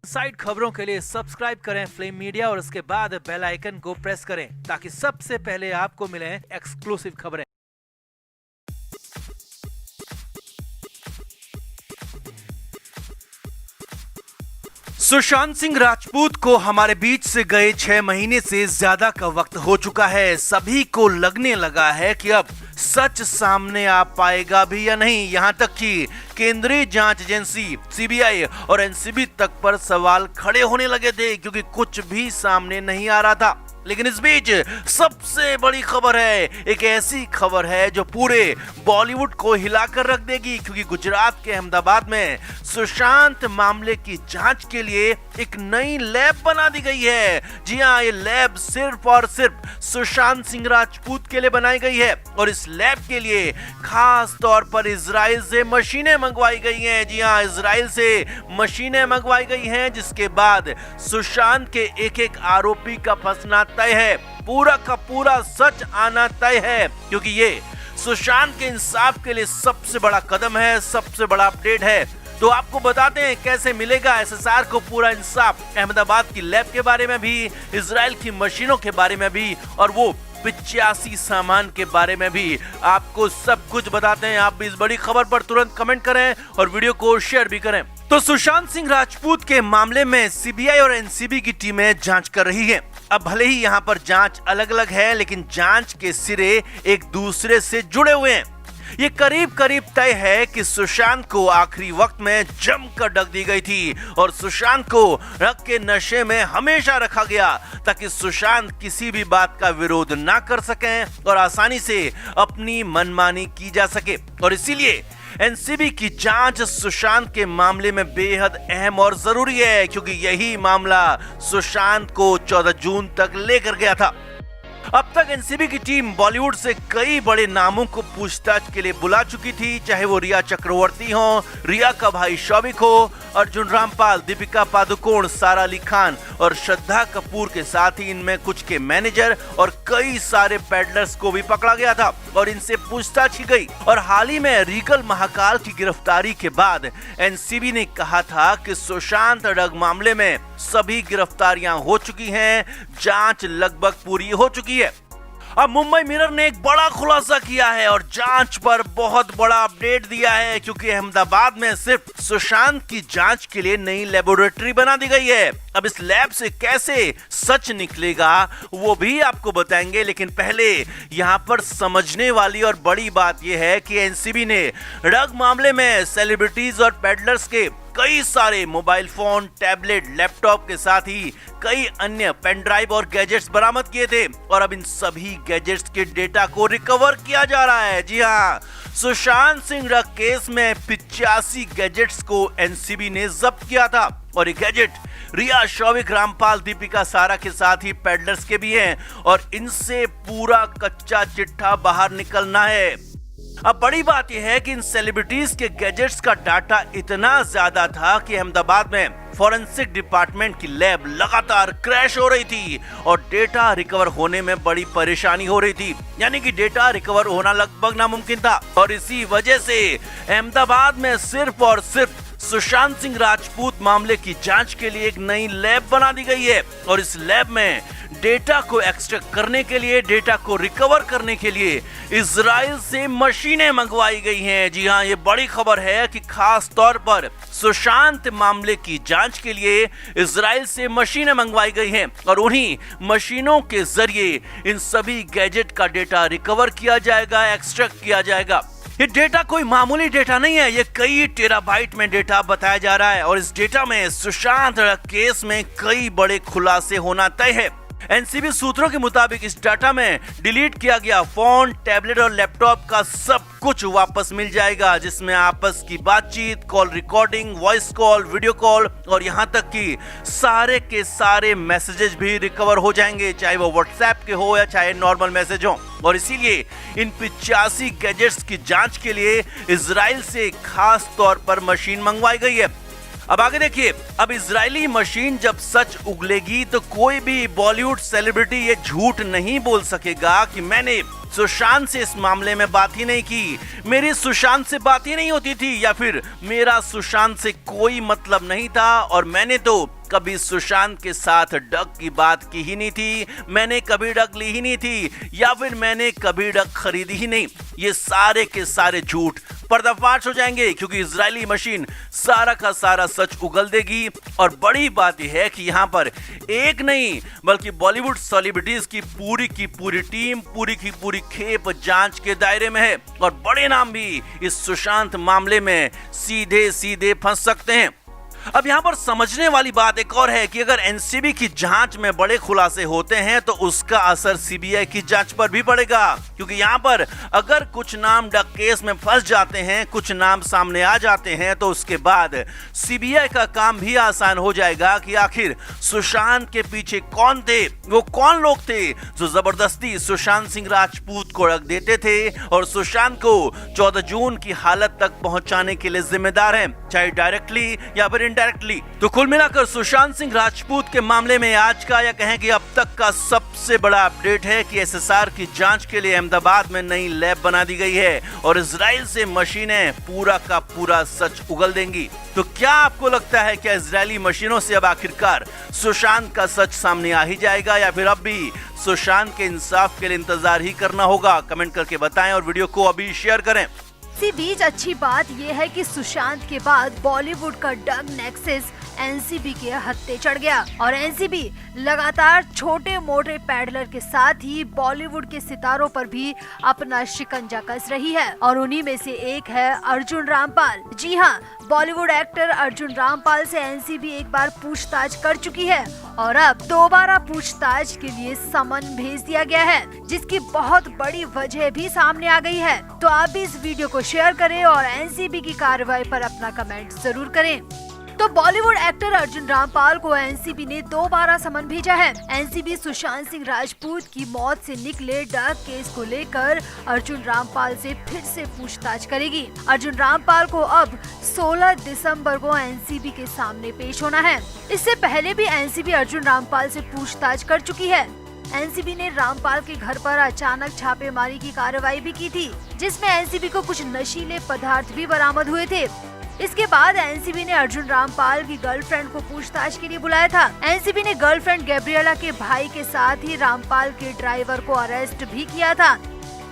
Side खबरों के लिए सब्सक्राइब करें फ्लेम मीडिया और उसके बाद बेल आइकन को प्रेस करें ताकि सबसे पहले आपको मिले एक्सक्लूसिव खबरें। सुशांत सिंह राजपूत को हमारे बीच से गए 6 महीने से ज्यादा का वक्त हो चुका है। सभी को लगने लगा है कि अब सच सामने आ पाएगा भी या नहीं। यहाँ तक कि केंद्रीय जांच एजेंसी सीबीआई और एनसीबी तक पर सवाल खड़े होने लगे थे क्योंकि कुछ भी सामने नहीं आ रहा था। लेकिन इस बीच सबसे बड़ी खबर है, एक ऐसी खबर है जो पूरे बॉलीवुड को हिलाकर रख देगी, क्योंकि गुजरात के अहमदाबाद में सुशांत मामले की जांच के लिए एक नई लैब बना दी गई है। जी हां, ये लैब सिर्फ और सिर्फ सुशांत सिंह राजपूत के लिए बनाई गई है और इस लैब के लिए खास तौर पर इजराइल से मशीनें मंगवाई गई हैं। जी हां, इजराइल से मशीनें मंगवाई गई हैं, जिसके बाद सुशांत के एक एक आरोपी का फंसना तय है, पूरा का पूरा सच आना तय है, क्योंकि ये सुशांत के इंसाफ के लिए सबसे बड़ा कदम है, सबसे बड़ा अपडेट है। तो आपको बताते हैं कैसे मिलेगा एसएसआर को पूरा इंसाफ, अहमदाबाद की लैब के बारे में भी, इजराइल की मशीनों के बारे में भी और वो 85 सामान के बारे में भी आपको सब कुछ बताते हैं। आप भी इस बड़ी खबर पर तुरंत कमेंट करें और वीडियो को शेयर भी करें। तो सुशांत सिंह राजपूत के मामले में सीबीआई और एनसीबी की टीमें जांच कर रही है। अब भले ही यहाँ पर जांच अलग अलग है, लेकिन जांच के सिरे एक दूसरे से जुड़े हुए हैं। ये करीब करीब तय है कि सुशांत को आखिरी वक्त में जमकर ढक दी गई थी और सुशांत को रख के नशे में हमेशा रखा गया ताकि सुशांत किसी भी बात का विरोध ना कर सकें और आसानी से अपनी मनमानी की जा सके। और इसीलिए एनसीबी की जांच सुशांत के मामले में बेहद अहम और जरूरी है, क्योंकि यही मामला सुशांत को 14 जून तक लेकर गया था। अब तक एनसीबी की टीम बॉलीवुड से कई बड़े नामों को पूछताछ के लिए बुला चुकी थी, चाहे वो रिया चक्रवर्ती हो, रिया का भाई शौविक हो, अर्जुन रामपाल, दीपिका पादुकोण, सारा अली खान और श्रद्धा कपूर के साथ ही इनमें कुछ के मैनेजर और कई सारे पेडलर्स को भी पकड़ा गया था और इनसे पूछताछ की गई। और हाल ही में रीगल महाकाल की गिरफ्तारी के बाद एनसीबी ने कहा था कि सुशांत ड्रग मामले में सभी गिरफ्तारियां हो चुकी हैं, जांच लगभग पूरी हो चुकी है। अब मुंबई मिरर ने एक बड़ा खुलासा किया है और जांच पर बहुत बड़ा अपडेट दिया है, क्योंकि अहमदाबाद में सिर्फ सुशांत की जांच के लिए नई लेबोरेटरी बना दी गई है। अब इस लैब से कैसे सच निकलेगा वो भी आपको बताएंगे, लेकिन पहले यहाँ पर समझने वाली और बड़ी बात यह है कि एनसीबी ने ड्रग मामले में सेलिब्रिटीज और पेडलर्स के कई सारे मोबाइल फोन, टैबलेट, लैपटॉप के साथ ही कई अन्य पेन ड्राइव और गैजेट्स बरामद किए थे और अब इन सभी गैजेट्स के डेटा को रिकवर किया जा रहा है। जी हाँ, सुशांत सिंह ड्रग केस में 85 गैजेट्स को एनसीबी ने जब्त किया था और ये गैजेट रिया, शौविक, रामपाल, दीपिका, सारा के साथ ही पेडलर्स के भी हैं और इनसे पूरा कच्चा चिट्ठा बाहर निकलना है। अब बड़ी बात यह है कि इन सेलिब्रिटीज के गैजेट्स का डाटा इतना ज्यादा था कि अहमदाबाद में फॉरेंसिक डिपार्टमेंट की लैब लगातार क्रैश हो रही थी और डेटा रिकवर होने में बड़ी परेशानी हो रही थी, यानी कि डेटा रिकवर होना लगभग नामुमकिन था। और इसी वजह से अहमदाबाद में सिर्फ और सिर्फ सुशांत सिंह राजपूत मामले की जांच के लिए एक नई लैब बना दी गई है और इस लैब में डेटा को एक्सट्रैक्ट करने के लिए, डेटा को रिकवर करने के लिए इजराइल से मशीनें मंगवाई गई हैं। जी हां, ये बड़ी खबर है कि खास तौर पर सुशांत मामले की जांच के लिए इजराइल से मशीनें मंगवाई गई हैं और उन्हीं मशीनों के जरिए इन सभी गैजेट का डेटा रिकवर किया जाएगा, एक्सट्रैक्ट किया जाएगा। ये डेटा कोई मामूली डेटा नहीं है, ये कई टेराबाइट में डेटा बताया जा रहा है और इस डेटा में सुशांत केस में कई बड़े खुलासे होना तय है। एनसीबी सूत्रों के मुताबिक इस डाटा में डिलीट किया गया फोन, टैबलेट और लैपटॉप का सब कुछ वापस मिल जाएगा, जिसमें आपस की बातचीत, call recording, voice call, video call और यहाँ तक कि सारे के सारे मैसेजेस भी रिकवर हो जाएंगे, चाहे वो व्हाट्सएप के हो या चाहे नॉर्मल मैसेज हो। और इसीलिए इन 85 गैजेट्स की जांच के लिए इजराइल से खास तौर पर मशीन मंगवाई गई है। अब आगे देखिए, अब इजरायली मशीन जब सच उगलेगी तो कोई भी बॉलीवुड सेलिब्रिटी ये झूठ नहीं बोल सकेगा कि मैंने सुशांत से इस मामले में बात ही नहीं की, मेरी सुशांत से बात ही नहीं होती थी, या फिर मेरा सुशांत से कोई मतलब नहीं था और मैंने तो कभी सुशांत के साथ डग की बात की ही नहीं थी, मैंने कभी डग ली ही नहीं थी, या फिर मैंने कभी डग खरीदी ही नहीं। ये सारे के सारे झूठ पर्दाफाश हो जाएंगे, क्योंकि इजरायली मशीन सारा का सारा सच उगल देगी। और बड़ी बात यह है कि यहाँ पर एक नहीं बल्कि बॉलीवुड सेलिब्रिटीज की पूरी टीम, पूरी की पूरी खेप जांच के दायरे में है, और बड़े नाम भी इस सुशांत मामले में सीधे सीधे फंस सकते हैं। अब यहाँ पर समझने वाली बात एक और है कि अगर एनसीबी की जांच में बड़े खुलासे होते हैं तो उसका असर सीबीआई की जांच पर भी पड़ेगा, क्योंकि यहाँ पर अगर कुछ नाम डग केस में फंस जाते हैं, कुछ नाम सामने आ जाते हैं, तो उसके बाद सीबीआई का काम भी आसान हो जाएगा कि आखिर सुशांत के पीछे कौन थे, वो कौन लोग थे जो जबरदस्ती सुशांत सिंह राजपूत को रख देते थे और सुशांत को 14 जून की हालत तक पहुंचाने के लिए जिम्मेदार हैं, चाहे डायरेक्टली या फिर इनडायरेक्टली। तो कुल मिलाकर सुशांत सिंह राजपूत के मामले में आज का या कहें कि अब तक का सबसे बड़ा अपडेट है कि एसएसआर की जांच के लिए अहमदाबाद में नई लैब बना दी गई है और इजराइल से मशीनें पूरा का पूरा सच उगल देंगी। तो क्या आपको लगता है कि इजरायली मशीनों से अब आखिरकार सुशांत का सच सामने आ ही जाएगा, या फिर अब भी सुशांत के इंसाफ के लिए इंतजार ही करना होगा? कमेंट करके बताएं और वीडियो को अभी शेयर करें। इसी बीच अच्छी बात यह है कि सुशांत के बाद बॉलीवुड का डग नेक्सस एनसीबी के हत्थे चढ़ गया और एनसीबी लगातार छोटे मोटे पैडलर के साथ ही बॉलीवुड के सितारों पर भी अपना शिकंजा कस रही है, और उन्हीं में से एक है अर्जुन रामपाल। जी हाँ, बॉलीवुड एक्टर अर्जुन रामपाल से एनसीबी एक बार पूछताछ कर चुकी है और अब दोबारा पूछताछ के लिए समन भेज दिया गया है, जिसकी बहुत बड़ी वजह भी सामने आ गई है। तो आप भी इस वीडियो को शेयर करें और एनसीबी की कार्रवाई पर अपना कमेंट जरूर करें। तो बॉलीवुड एक्टर अर्जुन रामपाल को एनसीबी ने दोबारा समन भेजा है। एनसीबी सुशांत सिंह राजपूत की मौत से निकले डग केस को लेकर अर्जुन रामपाल से फिर से पूछताछ करेगी। अर्जुन रामपाल को अब 16 दिसंबर को एनसीबी के सामने पेश होना है। इससे पहले भी एनसीबी अर्जुन रामपाल से पूछताछ कर चुकी है। एनसीबी ने रामपाल के घर पर अचानक छापेमारी की कार्रवाई भी की थी, जिसमें एनसीबी को कुछ नशीले पदार्थ भी बरामद हुए थे। इसके बाद एनसीबी ने अर्जुन रामपाल की गर्लफ्रेंड को पूछताछ के लिए बुलाया था। एनसीबी ने गर्लफ्रेंड गैब्रिएला के भाई के साथ ही रामपाल के ड्राइवर को अरेस्ट भी किया था।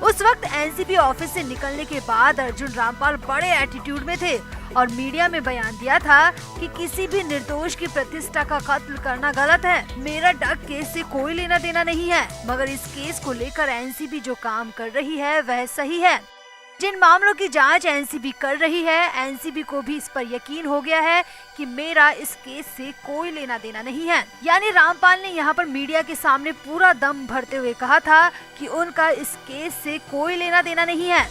उस वक्त एनसीबी ऑफिस से निकलने के बाद अर्जुन रामपाल बड़े एटीट्यूड में थे और मीडिया में बयान दिया था कि किसी भी निर्दोष की प्रतिष्ठा का कत्ल करना गलत है, मेरा डग केस से कोई लेना देना नहीं है। मगर इस केस को लेकर एनसीबी जो काम कर रही है वह सही है। जिन मामलों की जांच एनसीबी कर रही है, एनसीबी को भी इस पर यकीन हो गया है कि मेरा इस केस से कोई लेना देना नहीं है। यानी रामपाल ने यहाँ पर मीडिया के सामने पूरा दम भरते हुए कहा था कि उनका इस केस से कोई लेना देना नहीं है।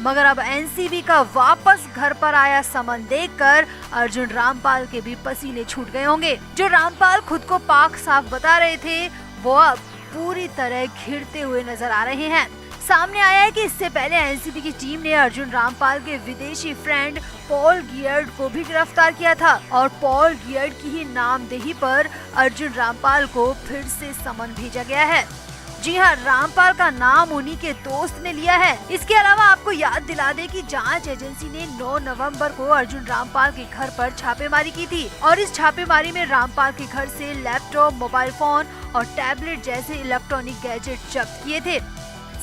मगर अब एनसीबी का वापस घर पर आया समन देखकर अर्जुन रामपाल के भी पसीने छूट गए होंगे। जो रामपाल खुद को पाक साफ बता रहे थे, वो अब पूरी तरह घिरते हुए नजर आ रहे हैं। सामने आया है कि इससे पहले एनसीबी की टीम ने अर्जुन रामपाल के विदेशी फ्रेंड पॉल गियर्ड को भी गिरफ्तार किया था और पॉल गियर्ड की ही नामदेही पर अर्जुन रामपाल को फिर से समन भेजा गया है। जी हाँ, रामपाल का नाम उन्हीं के दोस्त ने लिया है। इसके अलावा आपको याद दिला दे कि जांच एजेंसी ने 9 नवंबर को अर्जुन रामपाल के घर पर छापेमारी की थी और इस छापेमारी में रामपाल के घर से लैपटॉप, मोबाइल फोन और टैबलेट जैसे इलेक्ट्रॉनिक गैजेट जब्त किए थे।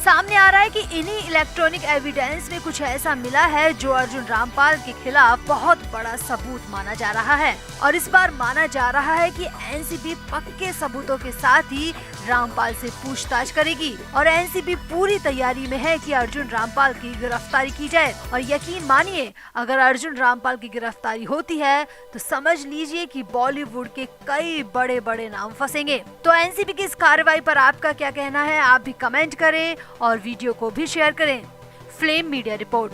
सामने आ रहा है कि इन्हीं इलेक्ट्रॉनिक एविडेंस में कुछ ऐसा मिला है जो अर्जुन रामपाल के खिलाफ बहुत बड़ा सबूत माना जा रहा है और इस बार माना जा रहा है कि एनसीबी पक्के सबूतों के साथ ही रामपाल से पूछताछ करेगी और एनसीबी पूरी तैयारी में है कि अर्जुन रामपाल की गिरफ्तारी की जाए। और यकीन मानिए, अगर अर्जुन रामपाल की गिरफ्तारी होती है तो समझ लीजिए कि बॉलीवुड के कई बड़े बड़े नाम फंसेंगे। तो एनसीबी की इस कार्रवाई पर आपका क्या कहना है, आप भी कमेंट करें और वीडियो को भी शेयर करें। Flame media report.